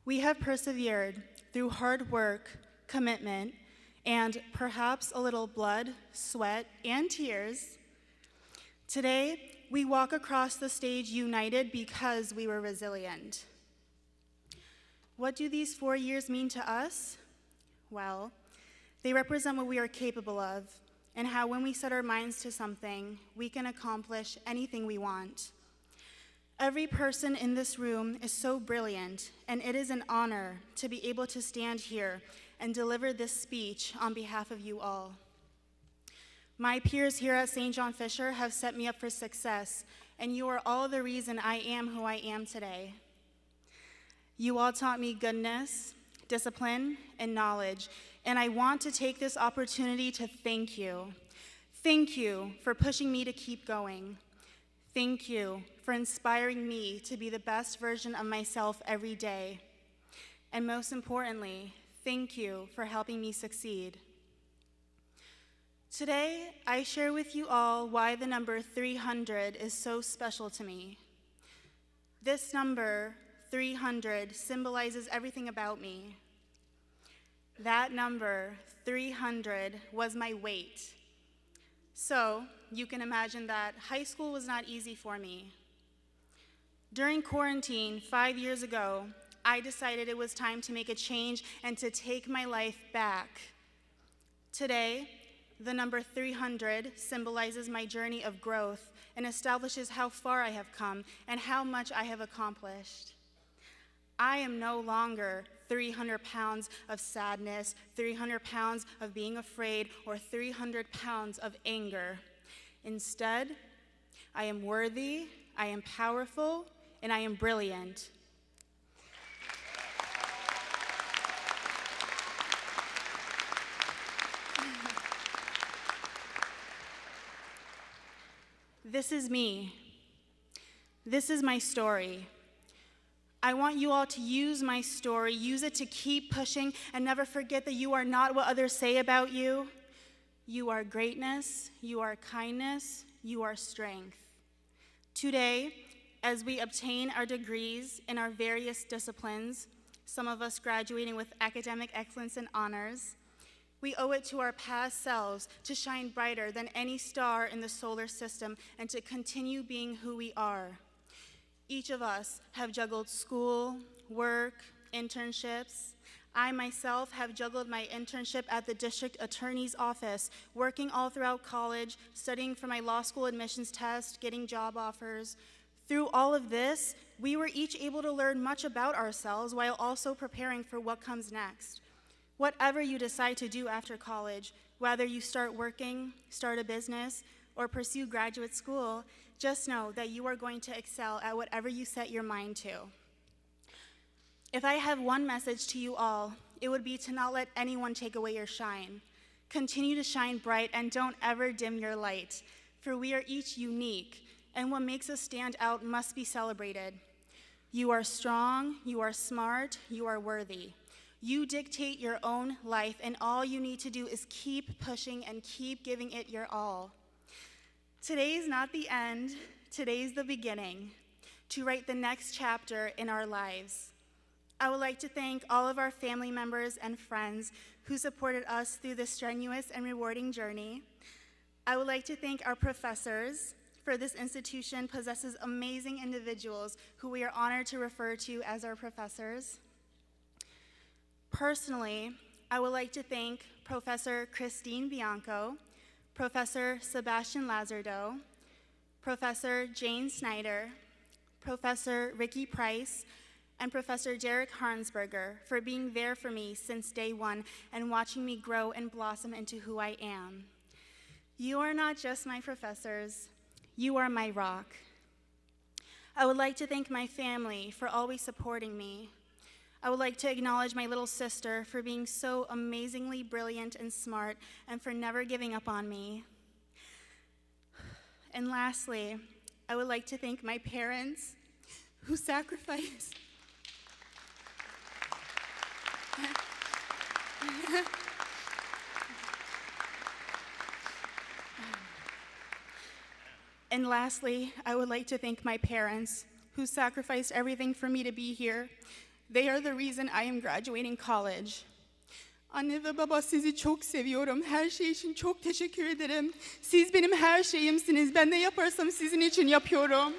We have persevered through hard work, commitment, and perhaps a little blood, sweat, and tears. Today, we walk across the stage united because we were resilient. What do these 4 years mean to us? Well, they represent what we are capable of, and how when we set our minds to something, we can accomplish anything we want. Every person in this room is so brilliant, and it is an honor to be able to stand here and deliver this speech on behalf of you all. My peers here at St. John Fisher have set me up for success, and you are all the reason I am who I am today. You all taught me goodness, discipline, and knowledge, and I want to take this opportunity to thank you. Thank you for pushing me to keep going. Thank you for inspiring me to be the best version of myself every day. And most importantly, thank you for helping me succeed. Today, I share with you all why the number 300 is so special to me. This number, 300, symbolizes everything about me. That number, 300, was my weight. So, you can imagine that high school was not easy for me. During quarantine 5 years ago, I decided it was time to make a change and to take my life back. Today, the number 300 symbolizes my journey of growth and establishes how far I have come and how much I have accomplished. I am no longer 300 pounds of sadness, 300 pounds of being afraid, or 300 pounds of anger. Instead, I am worthy, I am powerful, and I am brilliant. This is me. This is my story. I want you all to use my story, use it to keep pushing, and never forget that you are not what others say about you. You are greatness, you are kindness, you are strength. Today, as we obtain our degrees in our various disciplines, some of us graduating with academic excellence and honors, we owe it to our past selves to shine brighter than any star in the solar system and to continue being who we are. Each of us have juggled school, work, internships. I myself have juggled my internship at the district attorney's office, working all throughout college, studying for my law school admissions test, getting job offers. Through all of this, we were each able to learn much about ourselves while also preparing for what comes next. Whatever you decide to do after college, whether you start working, start a business, or pursue graduate school, just know that you are going to excel at whatever you set your mind to. If I have one message to you all, it would be to not let anyone take away your shine. Continue to shine bright and don't ever dim your light, for we are each unique, and what makes us stand out must be celebrated. You are strong, you are smart, you are worthy. You dictate your own life, and all you need to do is keep pushing and keep giving it your all. Today's not the end, today's the beginning, to write the next chapter in our lives. I would like to thank all of our family members and friends who supported us through this strenuous and rewarding journey. I would like to thank our professors, for this institution possesses amazing individuals who we are honored to refer to as our professors. Personally, I would like to thank Professor Christine Bianco, Professor Sebastian Lazardo, Professor Jane Snyder, Professor Ricky Price, and Professor Derek Harnsberger for being there for me since day one and watching me grow and blossom into who I am. You are not just my professors, you are my rock. I would like to thank my family for always supporting me. I would like to acknowledge my little sister for being so amazingly brilliant and smart and for never giving up on me. And lastly, I would like to thank my parents who sacrificed And lastly, I would like to thank my parents who sacrificed everything for me to be here. They are the reason I am graduating college. Anne ve baba, sizi çok seviyorum. Her şey için çok teşekkür ederim. Siz benim her şeyimsiniz. Ben ne yaparsam sizin için yapıyorum.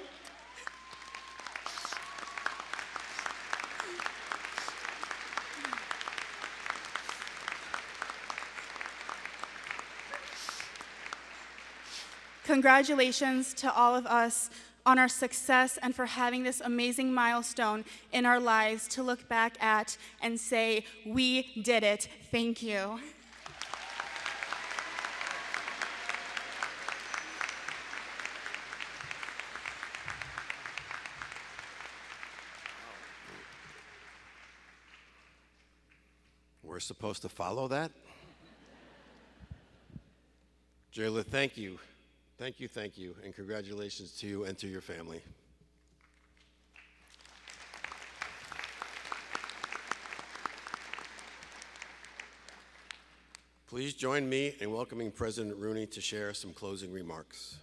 Congratulations to all of us on our success and for having this amazing milestone in our lives to look back at and say, we did it. Thank you. We're supposed to follow that? Jayla, thank you. Thank you, thank you, and congratulations to you and to your family. Please join me in welcoming President Rooney to share some closing remarks.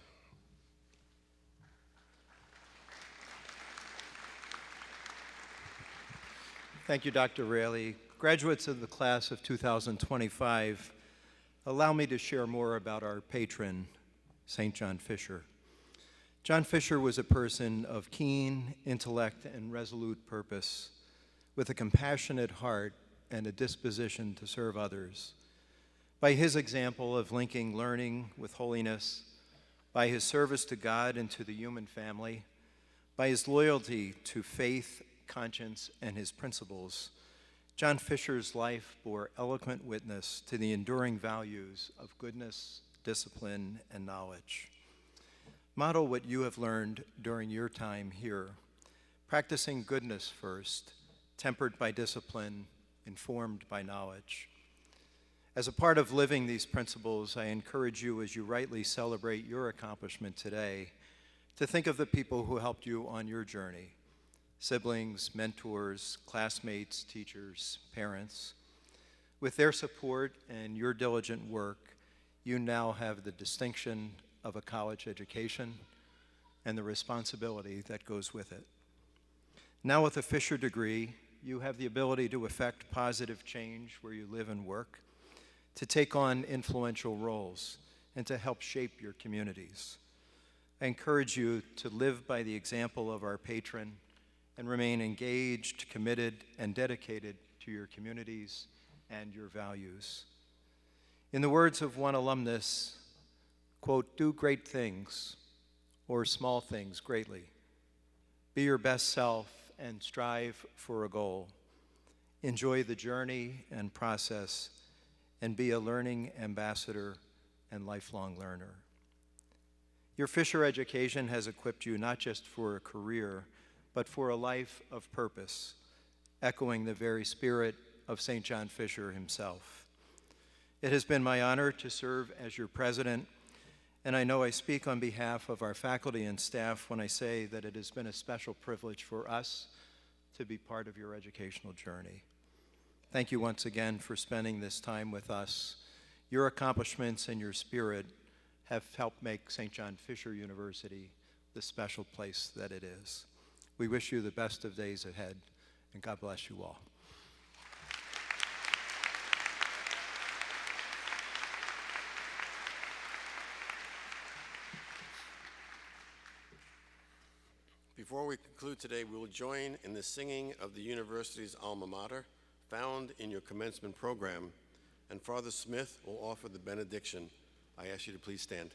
Thank you, Dr. Raley. Graduates of the class of 2025, allow me to share more about our patron, St. John Fisher. John Fisher was a person of keen intellect and resolute purpose, with a compassionate heart and a disposition to serve others. By his example of linking learning with holiness, by his service to God and to the human family, by his loyalty to faith, conscience, and his principles, John Fisher's life bore eloquent witness to the enduring values of goodness, discipline, and knowledge. Model what you have learned during your time here, practicing goodness first, tempered by discipline, informed by knowledge. As a part of living these principles, I encourage you, as you rightly celebrate your accomplishment today, to think of the people who helped you on your journey: siblings, mentors, classmates, teachers, parents. With their support and your diligent work, you now have the distinction of a college education and the responsibility that goes with it. Now with a Fisher degree, you have the ability to effect positive change where you live and work, to take on influential roles, and to help shape your communities. I encourage you to live by the example of our patron and remain engaged, committed, and dedicated to your communities and your values. In the words of one alumnus, quote, "Do great things or small things greatly. Be your best self and strive for a goal. Enjoy the journey and process and be a learning ambassador and lifelong learner." Your Fisher education has equipped you not just for a career, but for a life of purpose, echoing the very spirit of St. John Fisher himself. It has been my honor to serve as your president, and I know I speak on behalf of our faculty and staff when I say that it has been a special privilege for us to be part of your educational journey. Thank you once again for spending this time with us. Your accomplishments and your spirit have helped make St. John Fisher University the special place that it is. We wish you the best of days ahead, and God bless you all. Before we conclude today, we will join in the singing of the university's alma mater, found in your commencement program, and Father Smith will offer the benediction. I ask you to please stand.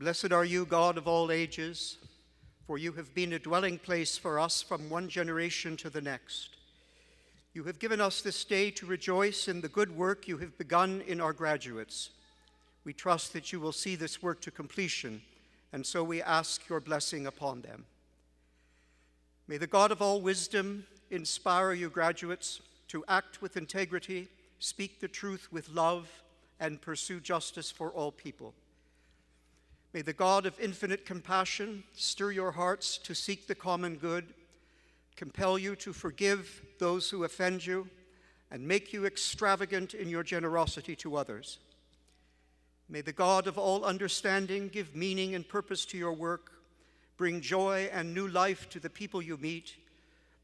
Blessed are you, God of all ages, for you have been a dwelling place for us from one generation to the next. You have given us this day to rejoice in the good work you have begun in our graduates. We trust that you will see this work to completion, and so we ask your blessing upon them. May the God of all wisdom inspire you graduates to act with integrity, speak the truth with love, and pursue justice for all people. May the God of infinite compassion stir your hearts to seek the common good, compel you to forgive those who offend you, and make you extravagant in your generosity to others. May the God of all understanding give meaning and purpose to your work, bring joy and new life to the people you meet,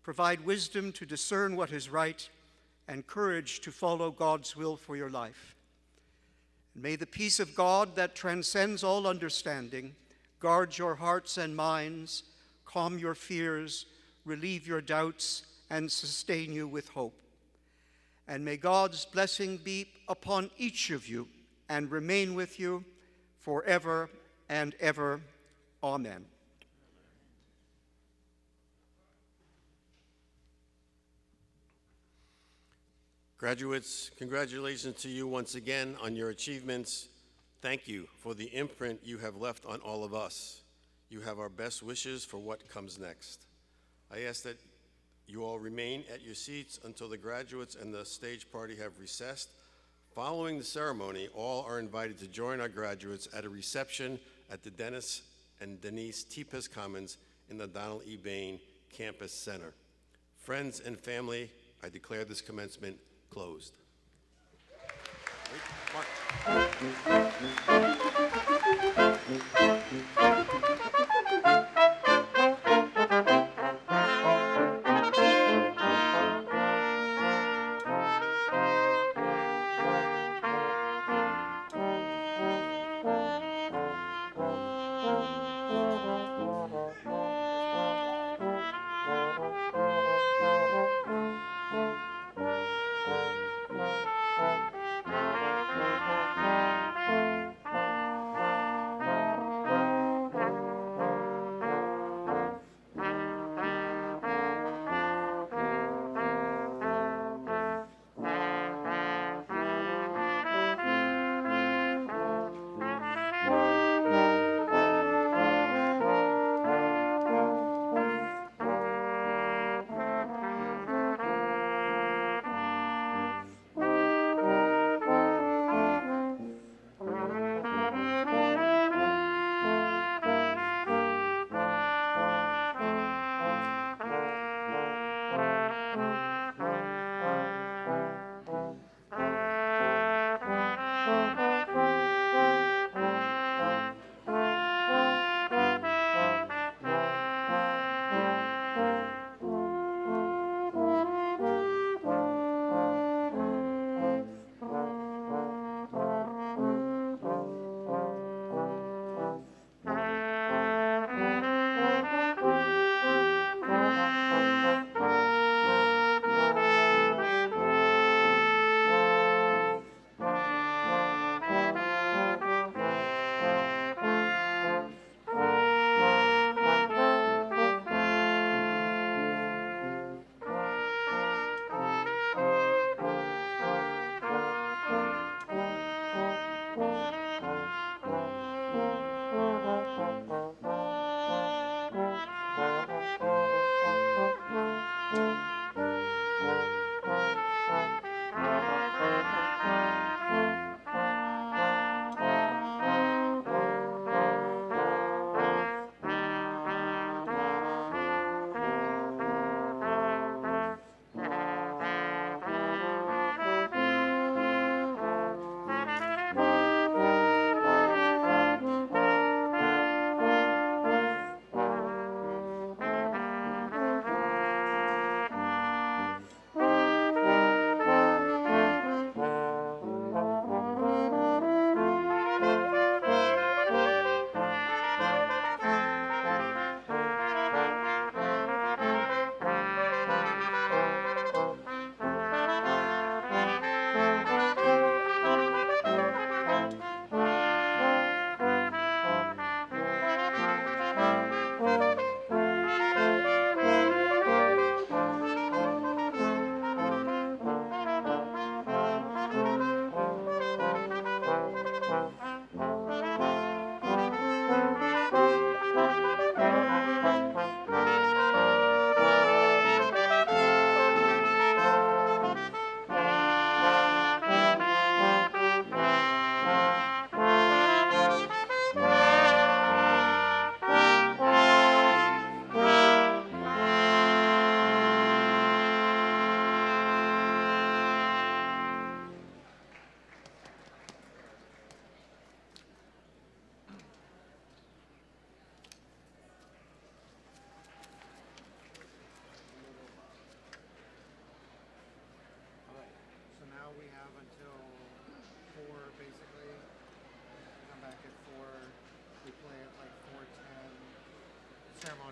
provide wisdom to discern what is right, and courage to follow God's will for your life. And may the peace of God that transcends all understanding guard your hearts and minds, calm your fears, relieve your doubts, and sustain you with hope. And may God's blessing be upon each of you and remain with you forever and ever. Amen. Graduates, congratulations to you once again on your achievements. Thank you for the imprint you have left on all of us. You have our best wishes for what comes next. I ask that you all remain at your seats until the graduates and the stage party have recessed. Following the ceremony, all are invited to join our graduates at a reception at the Dennis and Denise Tepes Commons in the Donald E. Bain Campus Center. Friends and family, I declare this commencement closed.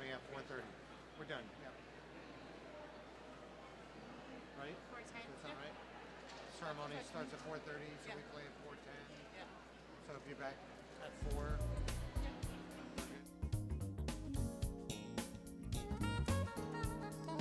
yeah, 4:30. We're done. Yep. Right? 4:10. Does that sound right? Ceremony starts at 4:30, so we play at 4:10. Yeah. So if you're back at 4.